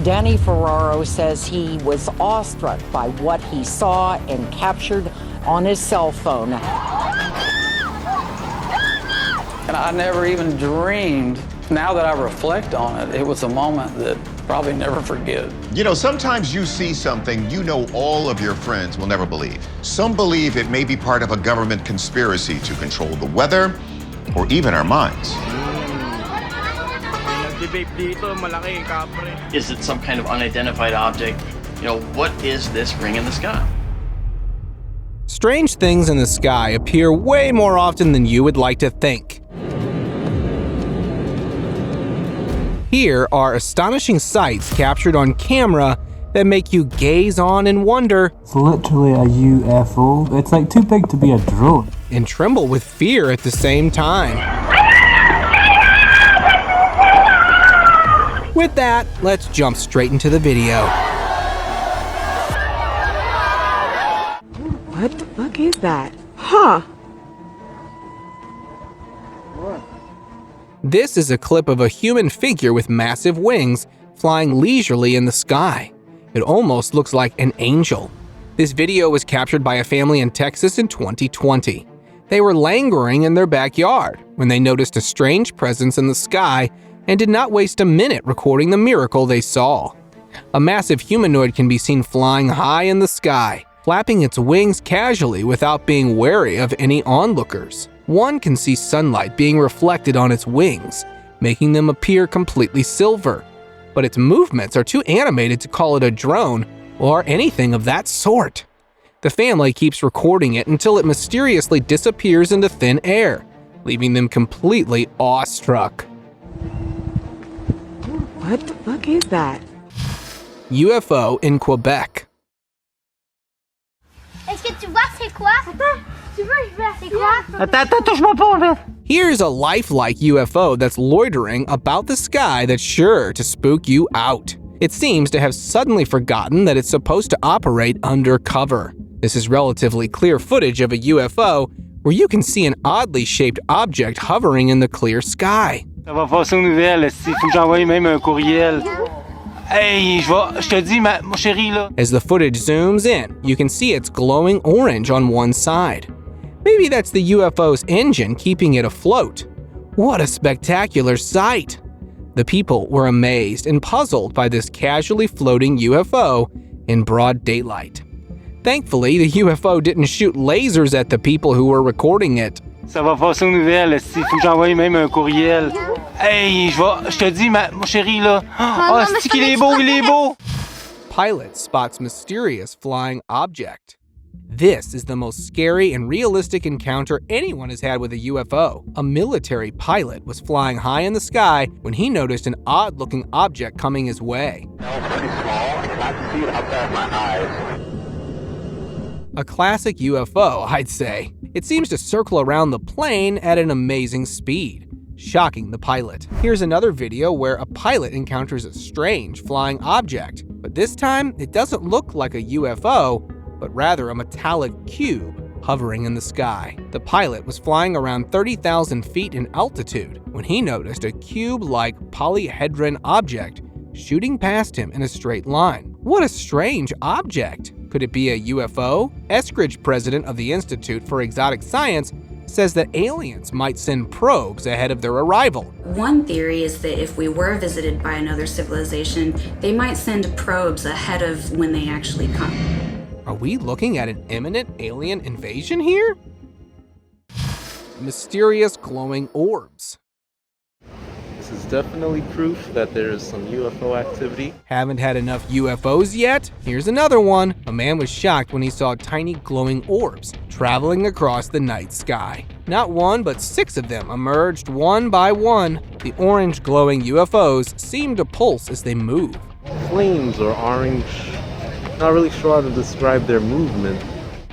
Danny Ferraro says he was awestruck by what he saw and captured on his cell phone. And I never even dreamed, now that I reflect on it, it was a moment that probably never forget. You know, sometimes you see something you know all of your friends will never believe. Some believe it may be part of a government conspiracy to control the weather or even our minds. Is it some kind of unidentified object? You know, what is this ring in the sky? Strange things in the sky appear way more often than you would like to think. Here are astonishing sights captured on camera that make you gaze on and wonder. It's literally a UFO. It's like too big to be a drone. And tremble with fear at the same time. With that, let's jump straight into the video. What the fuck is that? Huh? This is a clip of a human figure with massive wings flying leisurely in the sky. It almost looks like an angel. This video was captured by a family in Texas in 2020. They were lingering in their backyard when they noticed a strange presence in the sky and did not waste a minute recording the miracle they saw. A massive humanoid can be seen flying high in the sky, flapping its wings casually without being wary of any onlookers. One can see sunlight being reflected on its wings, making them appear completely silver. But its movements are too animated to call it a drone or anything of that sort. The family keeps recording it until it mysteriously disappears into thin air, leaving them completely awestruck. What the fuck is that? UFO in Quebec. Est-ce que tu vois c'est quoi? Attends, tu veux je vois c'est quoi? Attends, touche-moi pas, en fait. Here's a lifelike UFO that's loitering about the sky that's sure to spook you out. It seems to have suddenly forgotten that it's supposed to operate undercover. This is relatively clear footage of a UFO where you can see an oddly shaped object hovering in the clear sky. Ça va passer aux nouvelles, il faut que j'envoie même un courriel. Hey, je te dis, ma chérie, là. As the footage zooms in, you can see it's glowing orange on one side. Maybe that's the UFO's engine keeping it afloat. What a spectacular sight! The people were amazed and puzzled by this casually floating UFO in broad daylight. Thankfully, the UFO didn't shoot lasers at the people who were recording it. Ça va passer aux nouvelles, il faut que j'envoie même un courriel. Hey, je te dis, ma chérie, là. Oh, c'est qu'il est beau, il est beau! Pilot spots mysterious flying object. This is the most scary and realistic encounter anyone has had with a UFO. A military pilot was flying high in the sky when he noticed an odd-looking object coming his way. A classic UFO, I'd say. It seems to circle around the plane at an amazing speed, shocking the pilot. Here's another video where a pilot encounters a strange flying object, but this time it doesn't look like a UFO, but rather a metallic cube hovering in the sky. The pilot was flying around 30,000 feet in altitude when he noticed a cube-like polyhedron object shooting past him in a straight line. What a strange object! Could it be a UFO? Eskridge, president of the Institute for Exotic Science, says that aliens might send probes ahead of their arrival. One theory is that if we were visited by another civilization, they might send probes ahead of when they actually come. Are we looking at an imminent alien invasion here? Mysterious glowing orbs. This is definitely proof that there is some UFO activity. Haven't had enough UFOs yet? Here's another one. A man was shocked when he saw tiny glowing orbs traveling across the night sky. Not one, but 6 of them emerged one by one. The orange glowing UFOs seem to pulse as they move. Flames or orange. Not really sure how to describe their movement.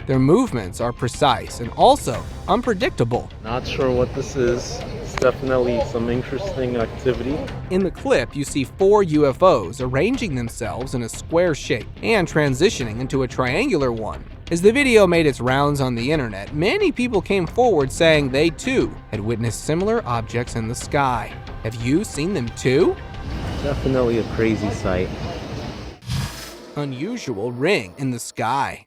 Their movements are precise and also unpredictable. Not sure what this is. It's definitely some interesting activity. In the clip, you see 4 UFOs arranging themselves in a square shape and transitioning into a triangular one. As the video made its rounds on the internet, many people came forward saying they too had witnessed similar objects in the sky. Have you seen them too? Definitely a crazy sight. Unusual ring in the sky.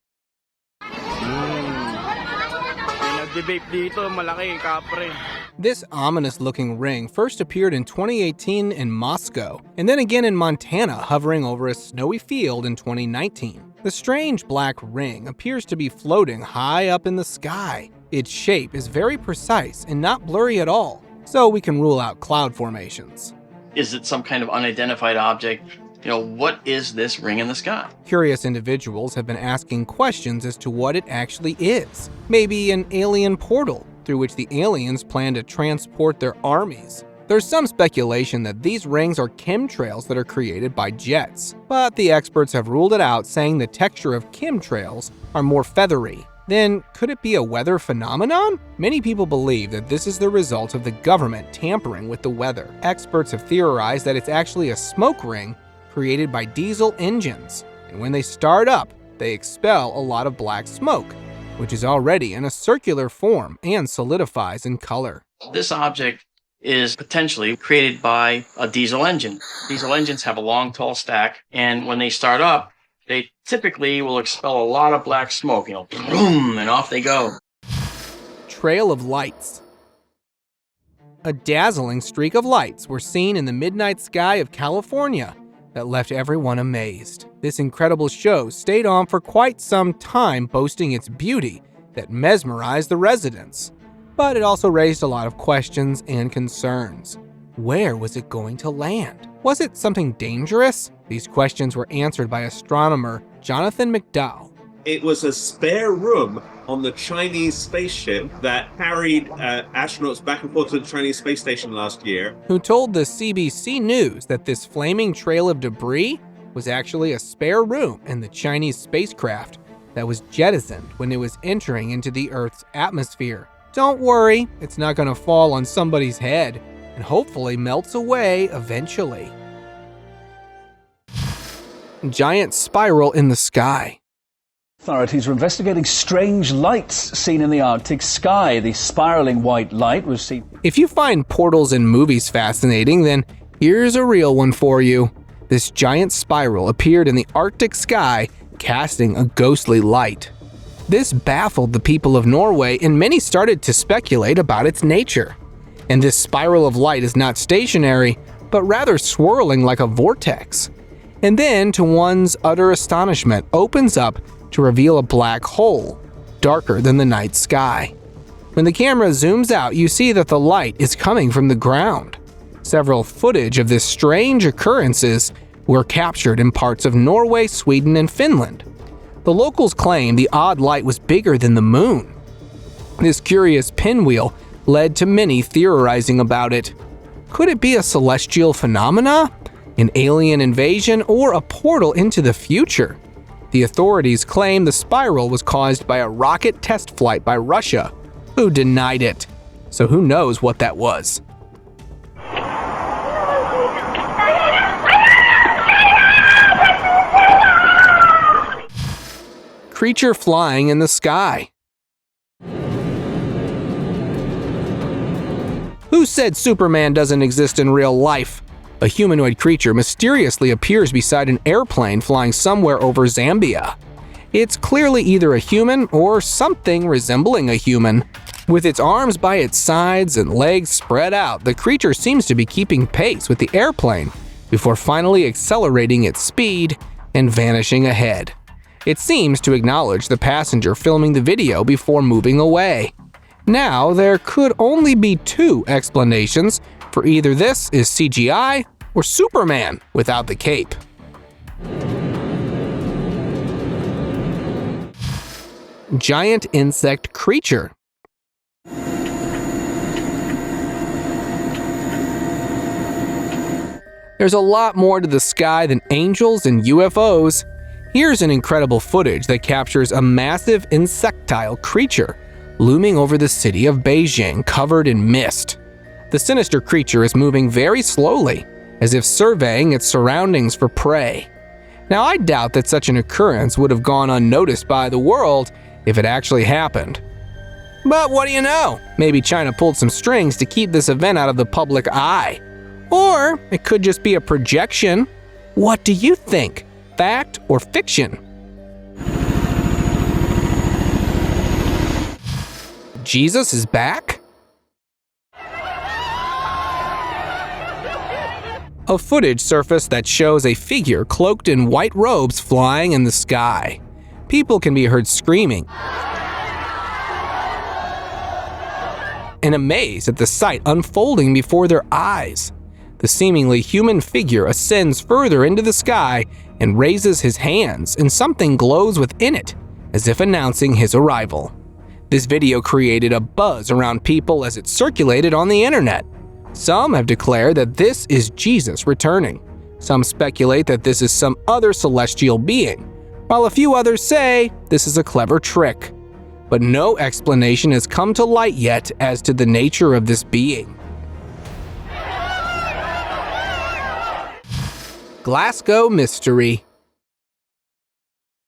This ominous-looking ring first appeared in 2018 in Moscow, and then again in Montana, hovering over a snowy field in 2019. The strange black ring appears to be floating high up in the sky. Its shape is very precise and not blurry at all, so we can rule out cloud formations. Is it some kind of unidentified object? What is this ring in the sky? Curious individuals have been asking questions as to what it actually is. Maybe an alien portal through which the aliens plan to transport their armies. There's some speculation that these rings are chemtrails that are created by jets, but the experts have ruled it out, saying the texture of chemtrails are more feathery. Then, could it be a weather phenomenon? Many people believe that this is the result of the government tampering with the weather. Experts have theorized that it's actually a smoke ring created by diesel engines, and when they start up, they expel a lot of black smoke, which is already in a circular form and solidifies in color. This object is potentially created by a diesel engine. Diesel engines have a long, tall stack, and when they start up, they typically will expel a lot of black smoke, boom, and off they go. Trail of lights. A dazzling streak of lights were seen in the midnight sky of California that left everyone amazed. This incredible show stayed on for quite some time, boasting its beauty that mesmerized the residents. But it also raised a lot of questions and concerns. Where was it going to land? Was it something dangerous? These questions were answered by astronomer Jonathan McDowell. It was a spare room on the Chinese spaceship that carried astronauts back and forth to the Chinese space station last year. Who told the CBC News that this flaming trail of debris was actually a spare room in the Chinese spacecraft that was jettisoned when it was entering into the Earth's atmosphere. Don't worry, it's not going to fall on somebody's head, and hopefully melts away eventually. Giant spiral in the sky. Authorities are investigating strange lights seen in the Arctic sky. The spiraling white light was seen. If you find portals in movies fascinating, then here's a real one for you. This giant spiral appeared in the Arctic sky, casting a ghostly light. This baffled the people of Norway, and many started to speculate about its nature. And this spiral of light is not stationary, but rather swirling like a vortex. And then, to one's utter astonishment, opens up to reveal a black hole, darker than the night sky. When the camera zooms out, you see that the light is coming from the ground. Several footage of this strange occurrences were captured in parts of Norway, Sweden, and Finland. The locals claim the odd light was bigger than the moon. This curious pinwheel led to many theorizing about it. Could it be a celestial phenomena, an alien invasion, or a portal into the future? The authorities claim the spiral was caused by a rocket test flight by Russia, who denied it. So who knows what that was? Creature flying in the sky. Who said Superman doesn't exist in real life? A humanoid creature mysteriously appears beside an airplane flying somewhere over Zambia. It's clearly either a human or something resembling a human. With its arms by its sides and legs spread out, the creature seems to be keeping pace with the airplane before finally accelerating its speed and vanishing ahead. It seems to acknowledge the passenger filming the video before moving away. Now, there could only be two explanations for either this is CGI or Superman without the cape. Giant insect creature. There's a lot more to the sky than angels and UFOs. Here's an incredible footage that captures a massive insectile creature looming over the city of Beijing, covered in mist. The sinister creature is moving very slowly, as if surveying its surroundings for prey. Now, I doubt that such an occurrence would have gone unnoticed by the world if it actually happened. But what do you know? Maybe China pulled some strings to keep this event out of the public eye. Or it could just be a projection. What do you think? fact or fiction? Jesus is back? A footage surfaced that shows a figure cloaked in white robes flying in the sky. People can be heard screaming and amazed at the sight unfolding before their eyes. The seemingly human figure ascends further into the sky and raises his hands, and something glows within it, as if announcing his arrival. This video created a buzz around people as it circulated on the internet. Some have declared that this is Jesus returning. Some speculate that this is some other celestial being, while a few others say this is a clever trick. But no explanation has come to light yet as to the nature of this being. Glasgow mystery.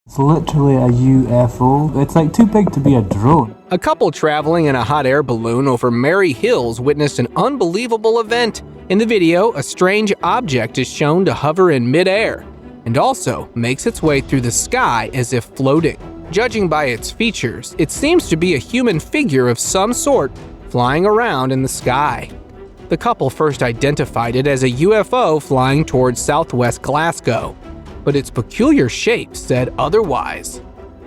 It's literally a UFO. It's like too big to be a drone. A couple traveling in a hot air balloon over Mary Hills witnessed an unbelievable event. In the video, a strange object is shown to hover in midair and also makes its way through the sky as if floating. Judging by its features, it seems to be a human figure of some sort flying around in the sky. The couple first identified it as a UFO flying towards southwest Glasgow, but its peculiar shape said otherwise.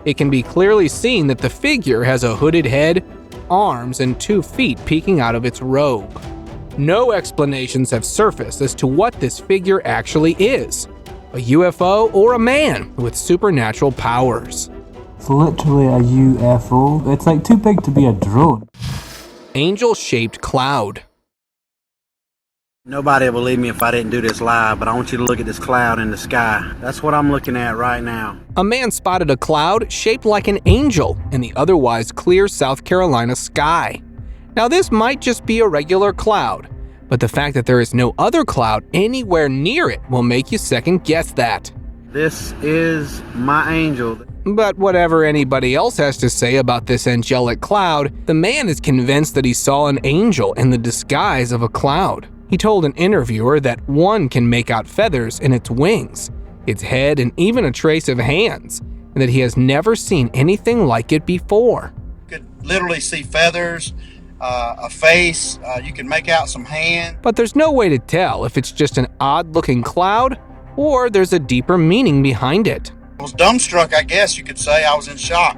It can be clearly seen that the figure has a hooded head, arms, and 2 feet peeking out of its robe. No explanations have surfaced as to what this figure actually is, a UFO or a man with supernatural powers. It's literally a UFO. It's like too big to be a drone. Angel-shaped cloud. Nobody will believe me if I didn't do this live, but I want you to look at this cloud in the sky. That's what I'm looking at right now. A man spotted a cloud shaped like an angel in the otherwise clear South Carolina sky. Now this might just be a regular cloud, but the fact that there is no other cloud anywhere near it will make you second guess that. This is my angel. But whatever anybody else has to say about this angelic cloud, the man is convinced that he saw an angel in the disguise of a cloud. He told an interviewer that one can make out feathers in its wings, its head, and even a trace of hands, and that he has never seen anything like it before. You could literally see feathers, a face, you can make out some hands. But there's no way to tell if it's just an odd-looking cloud or there's a deeper meaning behind it. I was dumbstruck, I guess you could say. I was in shock.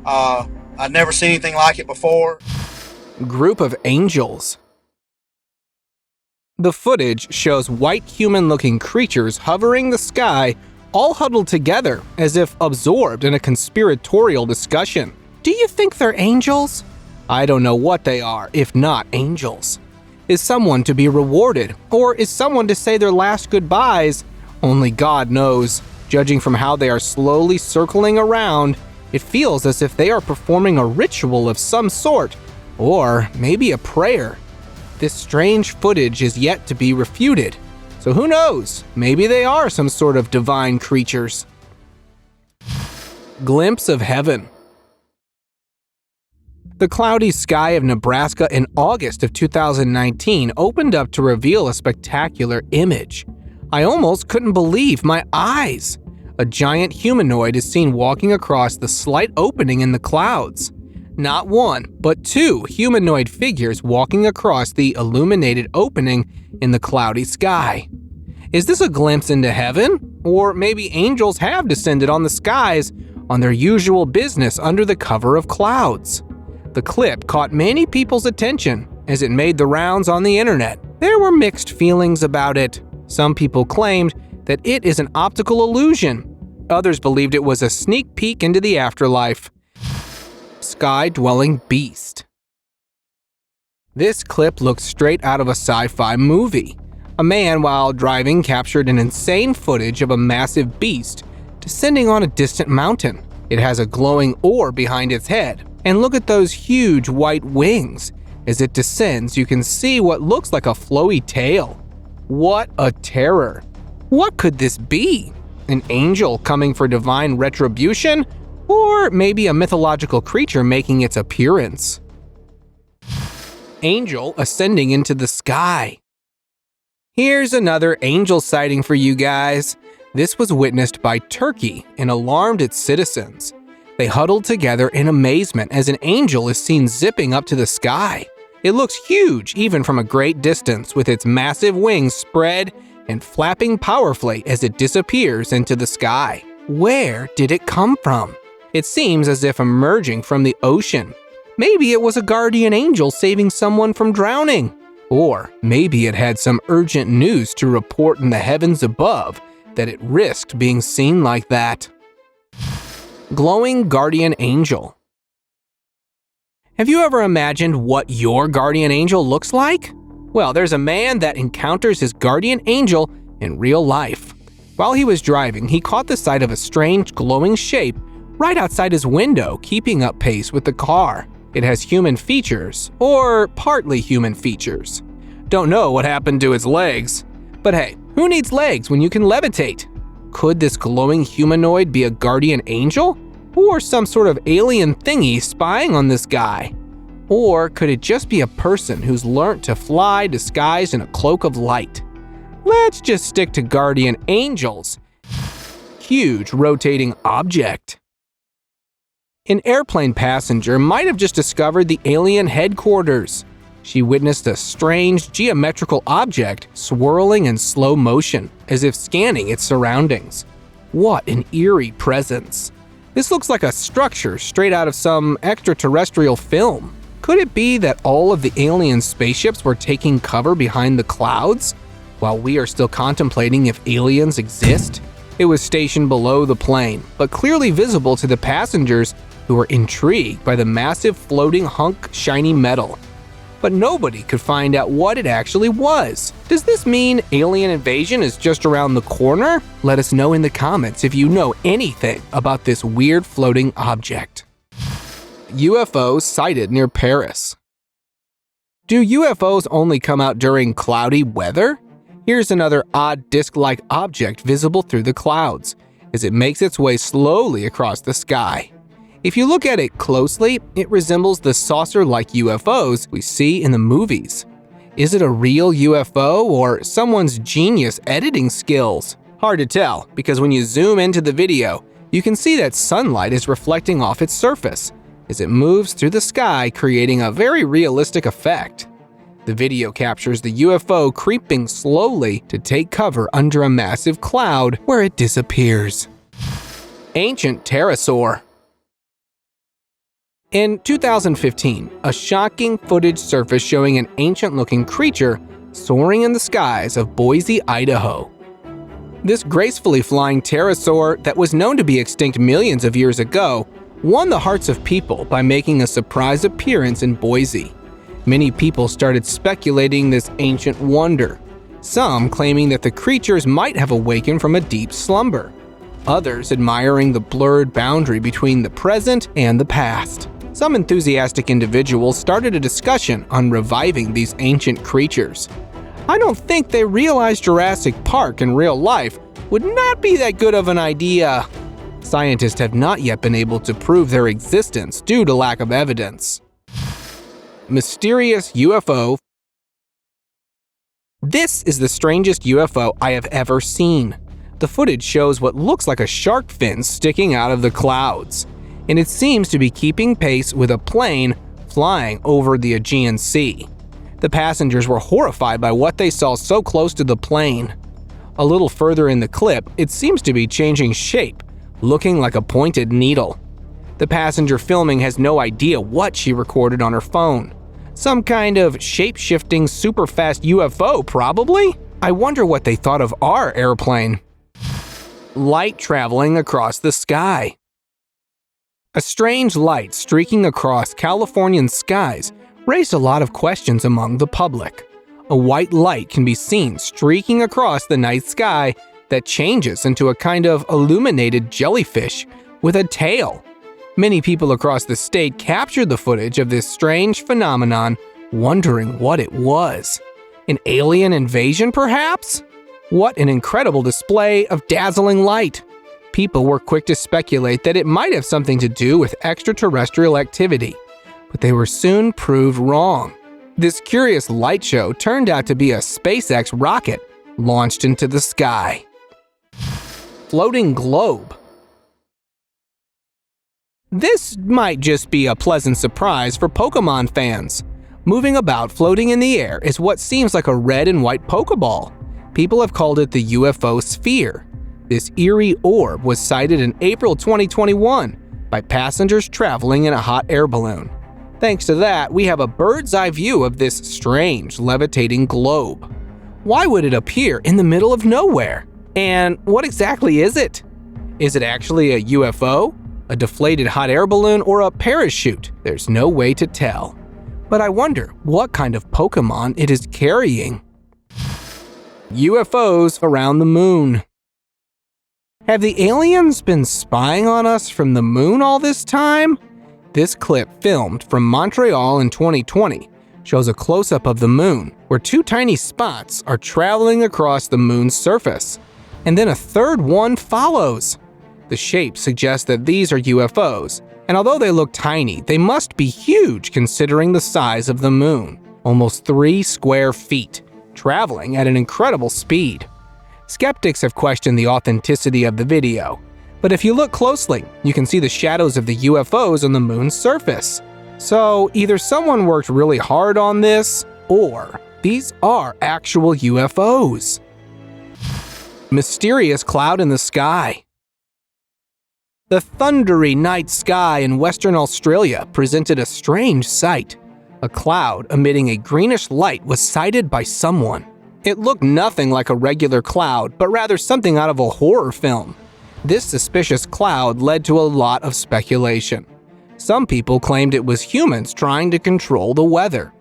I'd never seen anything like it before. Group of angels. The footage shows white human-looking creatures hovering the sky, all huddled together as if absorbed in a conspiratorial discussion. Do you think they're angels? I don't know what they are, if not angels. Is someone to be rewarded, or is someone to say their last goodbyes? Only God knows. Judging from how they are slowly circling around, it feels as if they are performing a ritual of some sort, or maybe a prayer. This strange footage is yet to be refuted, so who knows, maybe they are some sort of divine creatures. Glimpse of heaven. The cloudy sky of Nebraska in August of 2019 opened up to reveal a spectacular image. I almost couldn't believe my eyes. A giant humanoid is seen walking across the slight opening in the clouds. Not one, but 2 humanoid figures walking across the illuminated opening in the cloudy sky. Is this a glimpse into heaven? Or maybe angels have descended on the skies on their usual business under the cover of clouds? The clip caught many people's attention as it made the rounds on the internet. There were mixed feelings about it. Some people claimed that it is an optical illusion. Others believed it was a sneak peek into the afterlife. Sky-dwelling beast. This clip looks straight out of a sci-fi movie. A man, while driving, captured an insane footage of a massive beast descending on a distant mountain. It has a glowing orb behind its head, and look at those huge white wings. As it descends, you can see what looks like a flowy tail. What a terror! What could this be? An angel coming for divine retribution? Or maybe a mythological creature making its appearance? Angel ascending into the sky. Here's another angel sighting for you guys. This was witnessed by Turkey and alarmed its citizens. They huddled together in amazement as an angel is seen zipping up to the sky. It looks huge even from a great distance, with its massive wings spread and flapping powerfully as it disappears into the sky. Where did it come from? It seems as if emerging from the ocean. Maybe it was a guardian angel saving someone from drowning. Or maybe it had some urgent news to report in the heavens above that it risked being seen like that. Glowing guardian angel. Have you ever imagined what your guardian angel looks like? Well, there's a man that encounters his guardian angel in real life. While he was driving, he caught the sight of a strange glowing shape right outside his window, keeping up pace with the car. It has human features, or partly human features. Don't know what happened to its legs. But hey, who needs legs when you can levitate? Could this glowing humanoid be a guardian angel? Or some sort of alien thingy spying on this guy? Or could it just be a person who's learnt to fly disguised in a cloak of light? Let's just stick to guardian angels. Huge rotating object. An airplane passenger might have just discovered the alien headquarters. She witnessed a strange geometrical object swirling in slow motion, as if scanning its surroundings. What an eerie presence. This looks like a structure straight out of some extraterrestrial film. Could it be that all of the alien spaceships were taking cover behind the clouds, while we are still contemplating if aliens exist? It was stationed below the plane, but clearly visible to the passengers who were intrigued by the massive floating hunk shiny metal. But nobody could find out what it actually was. Does this mean alien invasion is just around the corner? Let us know in the comments if you know anything about this weird floating object. UFOs sighted near Paris. Do UFOs only come out during cloudy weather? Here's another odd disc-like object visible through the clouds, as it makes its way slowly across the sky. If you look at it closely, it resembles the saucer-like UFOs we see in the movies. Is it a real UFO or someone's genius editing skills? Hard to tell, because when you zoom into the video, you can see that sunlight is reflecting off its surface as it moves through the sky, creating a very realistic effect. The video captures the UFO creeping slowly to take cover under a massive cloud where it disappears. Ancient pterosaur. In 2015, a shocking footage surfaced showing an ancient-looking creature soaring in the skies of Boise, Idaho. This gracefully flying pterosaur that was known to be extinct millions of years ago won the hearts of people by making a surprise appearance in Boise. Many people started speculating this ancient wonder, some claiming that the creatures might have awakened from a deep slumber, others admiring the blurred boundary between the present and the past. Some enthusiastic individuals started a discussion on reviving these ancient creatures. I don't think they realized Jurassic Park in real life would not be that good of an idea. Scientists have not yet been able to prove their existence due to lack of evidence. Mysterious UFO. This is the strangest UFO I have ever seen. The footage shows what looks like a shark fin sticking out of the clouds, and it seems to be keeping pace with a plane flying over the Aegean Sea. The passengers were horrified by what they saw so close to the plane. A little further in the clip, it seems to be changing shape, looking like a pointed needle. The passenger filming has no idea what she recorded on her phone. Some kind of shape-shifting super-fast UFO, probably? I wonder what they thought of our airplane. Light traveling across the sky. A strange light streaking across Californian skies raised a lot of questions among the public. A white light can be seen streaking across the night sky that changes into a kind of illuminated jellyfish with a tail. Many people across the state captured the footage of this strange phenomenon, wondering what it was. An alien invasion, perhaps? What an incredible display of dazzling light! People were quick to speculate that it might have something to do with extraterrestrial activity, but they were soon proved wrong. This curious light show turned out to be a SpaceX rocket launched into the sky. floating globe. This might just be a pleasant surprise for Pokemon fans. Moving about floating in the air is what seems like a red and white Pokeball. People have called it the UFO sphere. This eerie orb was sighted in April 2021 by passengers traveling in a hot air balloon. Thanks to that, we have a bird's eye view of this strange levitating globe. Why would it appear in the middle of nowhere? And what exactly is it? Is it actually a UFO, a deflated hot air balloon, or a parachute? There's no way to tell. But I wonder what kind of Pokemon it is carrying. UFOs around the moon. Have the aliens been spying on us from the moon all this time? This clip, filmed from Montreal in 2020, shows a close-up of the moon where two tiny spots are traveling across the moon's surface, and then a third one follows. The shape suggests that these are UFOs, and although they look tiny, they must be huge considering the size of the moon, almost 3 square feet, traveling at an incredible speed. Skeptics have questioned the authenticity of the video, but if you look closely, you can see the shadows of the UFOs on the moon's surface. So either someone worked really hard on this, or these are actual UFOs. Mysterious cloud in the sky. The thundery night sky in Western Australia presented a strange sight. A cloud emitting a greenish light was sighted by someone. It looked nothing like a regular cloud, but rather something out of a horror film. This suspicious cloud led to a lot of speculation. Some people claimed it was humans trying to control the weather.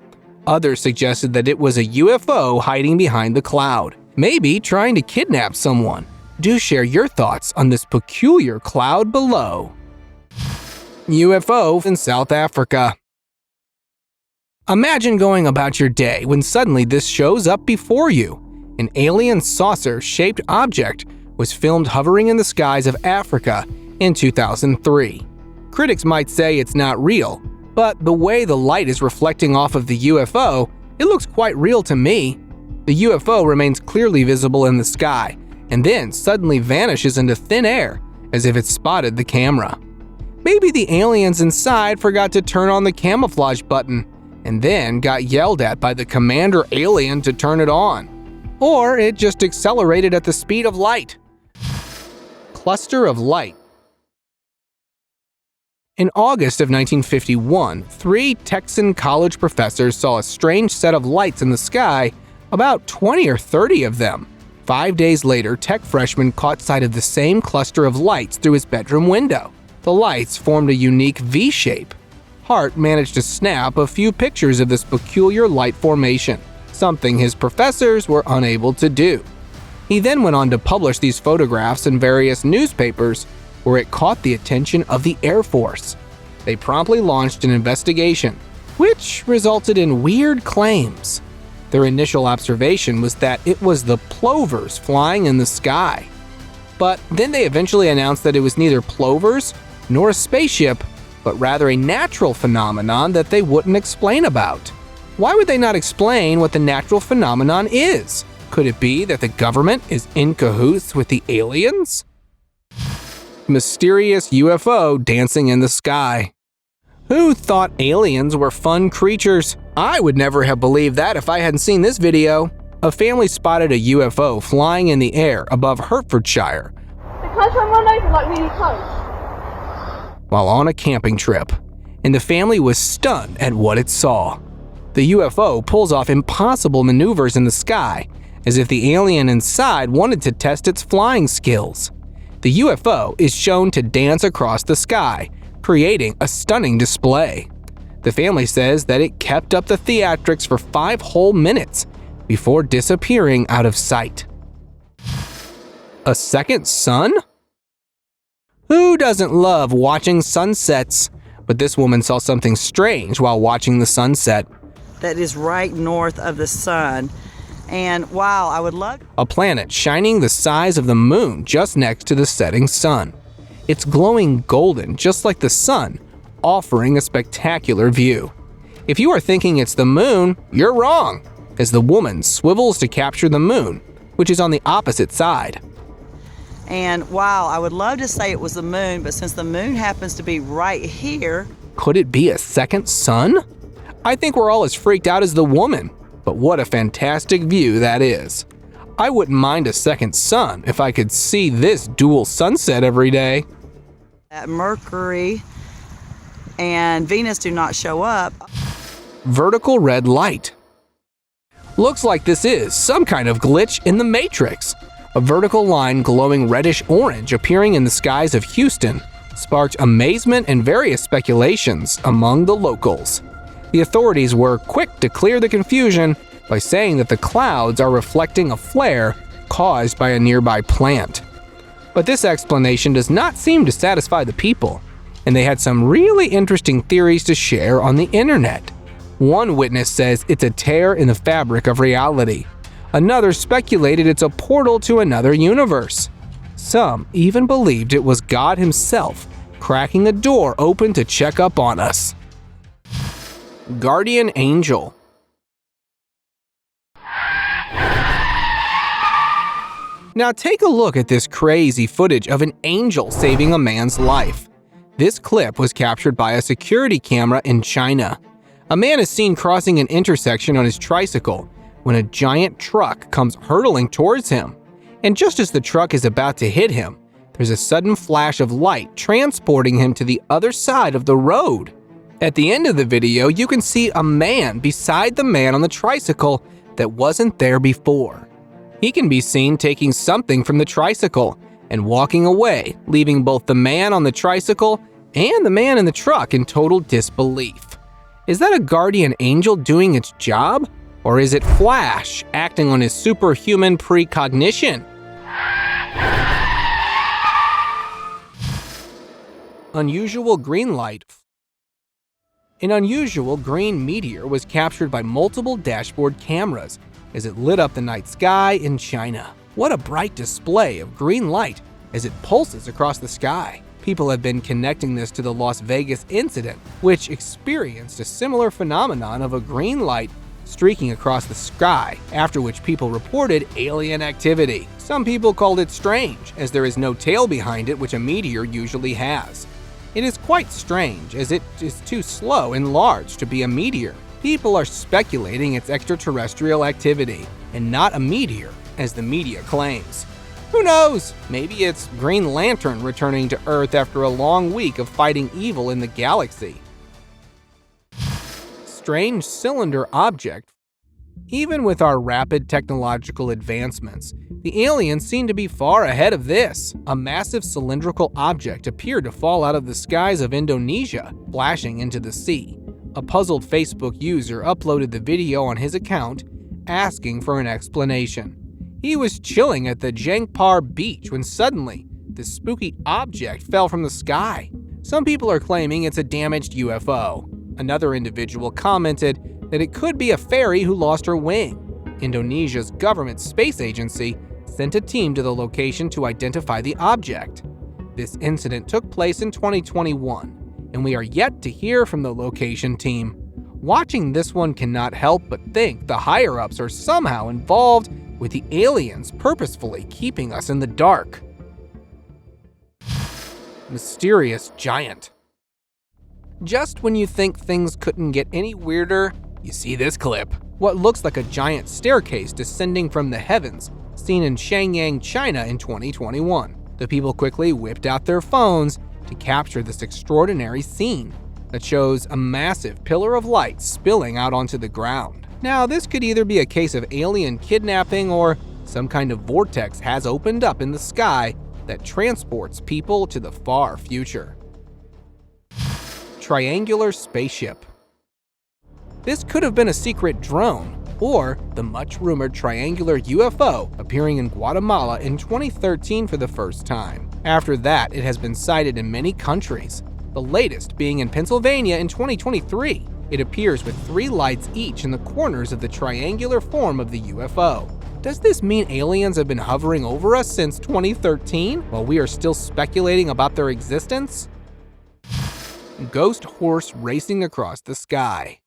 Others suggested that it was a UFO hiding behind the cloud, maybe trying to kidnap someone. Do share your thoughts on this peculiar cloud below. UFO in South Africa. Imagine going about your day when suddenly this shows up before you. An alien saucer-shaped object was filmed hovering in the skies of Africa in 2003. Critics might say it's not real, but the way the light is reflecting off of the UFO, it looks quite real to me. The UFO remains clearly visible in the sky, and then suddenly vanishes into thin air as if it spotted the camera. Maybe the aliens inside forgot to turn on the camouflage button and then got yelled at by the commander alien to turn it on. Or it just accelerated at the speed of light. Cluster of light. In August of 1951, 3 Texan college professors saw a strange set of lights in the sky, about 20 or 30 of them. 5 days later, tech freshmen caught sight of the same cluster of lights through his bedroom window. The lights formed a unique V shape. Hart managed to snap a few pictures of this peculiar light formation, something his professors were unable to do. He then went on to publish these photographs in various newspapers, where it caught the attention of the Air Force. They promptly launched an investigation, which resulted in weird claims. Their initial observation was that it was the plovers flying in the sky. But then they eventually announced that it was neither plovers nor a spaceship, but rather a natural phenomenon that they wouldn't explain about. Why would they not explain what the natural phenomenon is? Could it be that the government is in cahoots with the aliens? Mysterious UFO dancing in the sky. Who thought aliens were fun creatures? I would never have believed that if I hadn't seen this video. A family spotted a UFO flying in the air above Hertfordshire while on a camping trip, and the family was stunned at what it saw. The UFO pulls off impossible maneuvers in the sky, as if the alien inside wanted to test its flying skills. The UFO is shown to dance across the sky, creating a stunning display. The family says that it kept up the theatrics for 5 whole minutes before disappearing out of sight. A second sun? Who doesn't love watching sunsets? But this woman saw something strange while watching the sunset. That is right north of the sun. And wow, I would love... A planet shining the size of the moon just next to the setting sun. It's glowing golden just like the sun, offering a spectacular view. If you are thinking it's the moon, you're wrong, as the woman swivels to capture the moon, which is on the opposite side. And wow, I would love to say it was the moon, but since the moon happens to be right here. Could it be a second sun? I think we're all as freaked out as the woman, but what a fantastic view that is. I wouldn't mind a second sun if I could see this dual sunset every day. That Mercury and Venus do not show up. Vertical red light. Looks like this is some kind of glitch in the Matrix. A vertical line glowing reddish orange appearing in the skies of Houston sparked amazement and various speculations among the locals. The authorities were quick to clear the confusion by saying that the clouds are reflecting a flare caused by a nearby plant. But this explanation does not seem to satisfy the people, and they had some really interesting theories to share on the internet. One witness says it's a tear in the fabric of reality. Another speculated it's a portal to another universe. Some even believed it was God himself cracking a door open to check up on us. Guardian angel. Now take a look at this crazy footage of an angel saving a man's life. This clip was captured by a security camera in China. A man is seen crossing an intersection on his tricycle when a giant truck comes hurtling towards him. And just as the truck is about to hit him, there's a sudden flash of light transporting him to the other side of the road. At the end of the video, you can see a man beside the man on the tricycle that wasn't there before. He can be seen taking something from the tricycle and walking away, leaving both the man on the tricycle and the man in the truck in total disbelief. Is that a guardian angel doing its job? Or is it Flash acting on his superhuman precognition? Unusual green light. An unusual green meteor was captured by multiple dashboard cameras as it lit up the night sky in China. What a bright display of green light as it pulses across the sky. People have been connecting this to the Las Vegas incident, which experienced a similar phenomenon of a green light streaking across the sky, after which people reported alien activity. Some people called it strange, as there is no tail behind it, which a meteor usually has. It is quite strange, as it is too slow and large to be a meteor. People are speculating it's extraterrestrial activity, and not a meteor, as the media claims. Who knows? Maybe it's Green Lantern returning to Earth after a long week of fighting evil in the galaxy. Strange cylinder object. Even with our rapid technological advancements, the aliens seem to be far ahead of this. A massive cylindrical object appeared to fall out of the skies of Indonesia, splashing into the sea. A puzzled Facebook user uploaded the video on his account, asking for an explanation. He was chilling at the Jangpar beach when suddenly, this spooky object fell from the sky. Some people are claiming it's a damaged UFO. Another individual commented that it could be a fairy who lost her wing. Indonesia's government space agency sent a team to the location to identify the object. This incident took place in 2021. And we are yet to hear from the location team. Watching this one cannot help but think the higher-ups are somehow involved with the aliens purposefully keeping us in the dark. Mysterious giant. Just when you think things couldn't get any weirder, you see this clip. What looks like a giant staircase descending from the heavens, seen in Shenyang, China in 2021. The people quickly whipped out their phones to capture this extraordinary scene that shows a massive pillar of light spilling out onto the ground. Now, this could either be a case of alien kidnapping or some kind of vortex has opened up in the sky that transports people to the far future. Triangular spaceship. This could have been a secret drone or the much-rumored triangular UFO appearing in Guatemala in 2013 for the first time. After that, it has been sighted in many countries, the latest being in Pennsylvania in 2023. It appears with 3 lights each in the corners of the triangular form of the UFO. Does this mean aliens have been hovering over us since 2013 while we are still speculating about their existence? Ghost horse racing across the sky.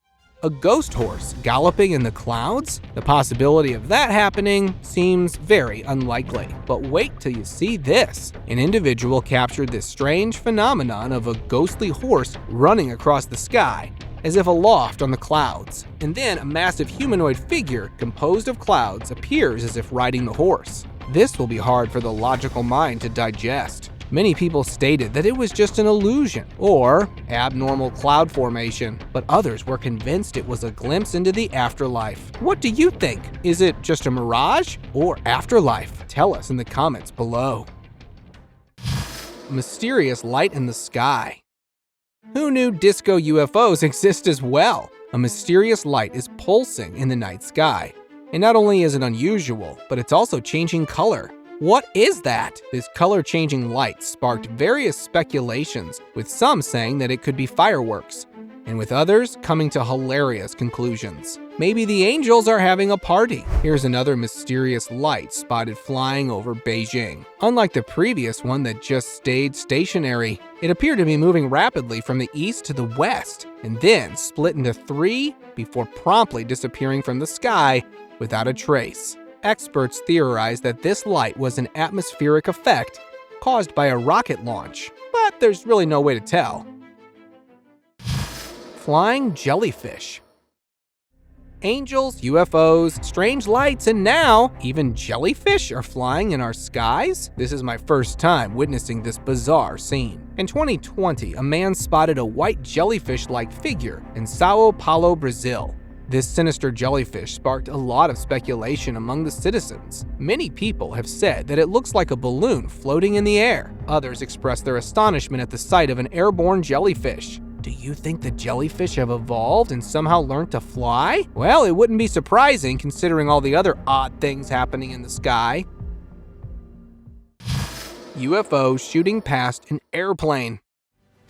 A ghost horse galloping in the clouds? The possibility of that happening seems very unlikely. But wait till you see this. An individual captured this strange phenomenon of a ghostly horse running across the sky, as if aloft on the clouds. And then a massive humanoid figure composed of clouds appears as if riding the horse. This will be hard for the logical mind to digest. Many people stated that it was just an illusion or abnormal cloud formation, but others were convinced it was a glimpse into the afterlife. What do you think? Is it just a mirage or afterlife? Tell us in the comments below. Mysterious light in the sky. Who knew disco UFOs exist as well? A mysterious light is pulsing in the night sky. And not only is it unusual, but it's also changing color. What is that? This color-changing light sparked various speculations, with some saying that it could be fireworks, and with others coming to hilarious conclusions. Maybe the angels are having a party. Here's another mysterious light spotted flying over Beijing. Unlike the previous one that just stayed stationary, it appeared to be moving rapidly from the east to the west, and then split into 3 before promptly disappearing from the sky without a trace. Experts theorize that this light was an atmospheric effect caused by a rocket launch, but there's really no way to tell. Flying jellyfish. Angels, UFOs, strange lights, and now even jellyfish are flying in our skies? This is my first time witnessing this bizarre scene. In 2020, a man spotted a white jellyfish-like figure in Sao Paulo, Brazil. This sinister jellyfish sparked a lot of speculation among the citizens. Many people have said that it looks like a balloon floating in the air. Others expressed their astonishment at the sight of an airborne jellyfish. Do you think the jellyfish have evolved and somehow learned to fly? Well, it wouldn't be surprising considering all the other odd things happening in the sky. UFO shooting past an airplane.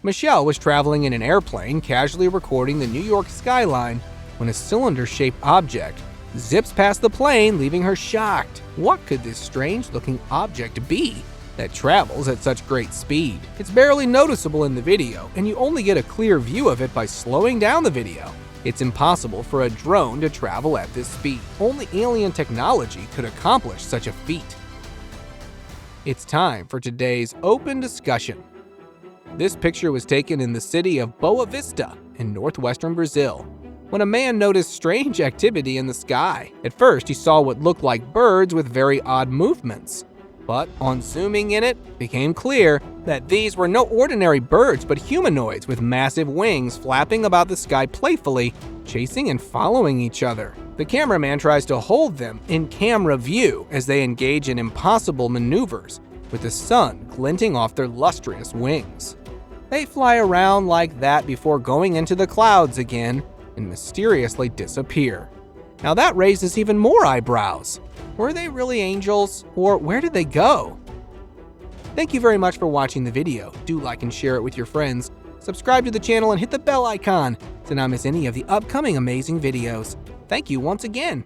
Michelle was traveling in an airplane, casually recording the New York skyline when a cylinder-shaped object zips past the plane, leaving her shocked. What could this strange-looking object be that travels at such great speed? It's barely noticeable in the video, and you only get a clear view of it by slowing down the video. It's impossible for a drone to travel at this speed. Only alien technology could accomplish such a feat. It's time for today's open discussion. This picture was taken in the city of Boa Vista in northwestern Brazil, when a man noticed strange activity in the sky. At first, he saw what looked like birds with very odd movements. But on zooming in, it became clear that these were no ordinary birds, but humanoids with massive wings flapping about the sky playfully, chasing and following each other. The cameraman tries to hold them in camera view as they engage in impossible maneuvers, with the sun glinting off their lustrous wings. They fly around like that before going into the clouds again and mysteriously disappear. Now that raises even more eyebrows. Were they really angels, or where did they go? Thank you very much for watching the video. Do like and share it with your friends. Subscribe to the channel and hit the bell icon to not miss any of the upcoming amazing videos. Thank you once again.